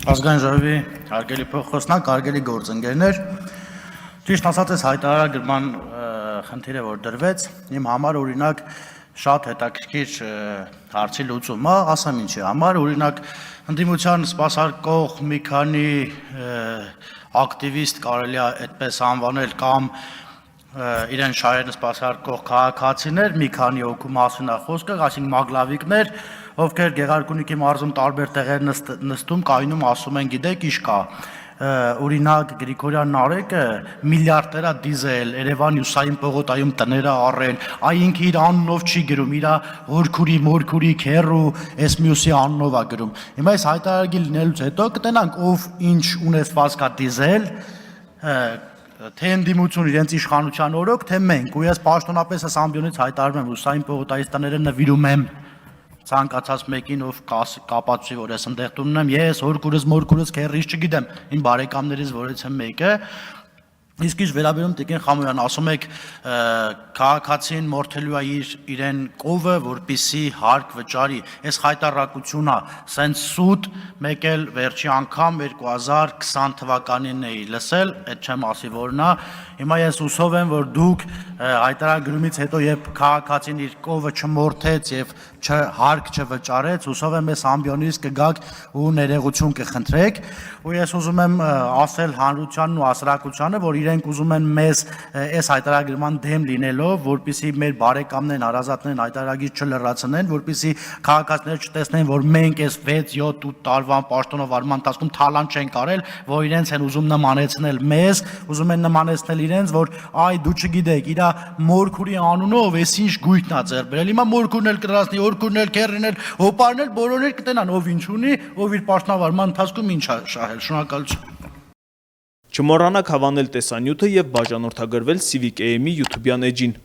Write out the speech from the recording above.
Ազգային ժողովի հարգելի փոխխոսնակ, հարգելի գործընկերներ, ճիշտ ասած այս հայտարարագրման խնդիրը որ դրվեց, իմ համար օրինակ շատ հետաքրքիր հարցի լուծումը, ասեմ ինչի համար, օրինակ ընդդիմության սպասարկող մի քանի ակտիվիստ կարելի է այդպես անվանել կամ իրեն շահերն սպասարկող քաղաքացիներ, մի քանի հոգու մասին է խոսքը, այսինքն մագլավիկներ, ովքեր Գեղարքունիքի մարզում տարբեր տեղեր նստում, կայնում ասում են, գիտեք, ինչ կա, օրինակ Գրիգորյան Նարեկը միլիարդերա դիզել, Երևան Յուսային պողոտայում տները առեն, այ ինքը իր անունով չի գրում, իր հորքուրի, մորքուրի, քերու, էս մյուսի անունով է գրում։ Հիմա այս հայտարարի լինելուց հետո կտենանք ով ինչ ունեցվածք է դիզել, թե ընդդիմություն իրենց իշխանության օրոք, թե մենք, ու ես պաշտոնապես այս ամբիոնից հայտարարում եմ, Ուսային պողոտայից տները նվիրում եմ ցանկացած մեկին, ով կապացուցի, որ ես ընդեղ տունն եմ, ես հորքուրս, մորքուրս, քերրիս չգիտեմ, իմ բարեկամներից որից եմ մեկը, իսկ ինչ վերաբերում Տիկին Խամոյան, ասում եք քաղաքացին մորթելու է իրեն կովը, որպիսի հարկ վճարի, այս հայտարարությունը սենց սուտ, մեկ էլ վերջի անգամ 2020 թվականին էի լսել, այդ չեմ ասի որն է, հիմա ես հուսով եմ, որ դուք հայտարարագրումից հետո երբ քաղաքացին իր կովը չմորթեց եւ հարկ չվճարեց, հուսով եմ այս ամբիոնից կգաք ու ներողություն կխնդրեք, ու ես ուզում եմ ասել հանրությանն ու հասարակությանը, որ իրենք ուզում են մեզ այս հայտարարագրման դեմ լինելով, որպեսզի մեր բարեկամներն, հարազատներն հայտարարագիր չլրացնեն, որպեսզի քաղաքացիները չտեսնեն, որ մենք այս 6-7-8 տարվա պաշտոնավարման ընթացքում թալան չենք արել, որ իրենց են ուզում նմանեցնել մեզ, ուզում են նմանեցնել իրենց, որ այ դու չգիտեք, իր մորքուրի անունով էս ինչ գույքն է ձեռ բերել, հիմա մորքուրն էլ կրասնի, հորքուրն էլ, քերրին էլ, հոպարն էլ, բոլորն էլ կտենան ով ինչ ունի, ով իր պաշտոնավարման ընթացքում ինչ է շահել, շնորհակալություն։ Չմոռանաք հավանել տեսանյութը և բաժանորդագրվել Civic AM-ի YouTube-յան էջին։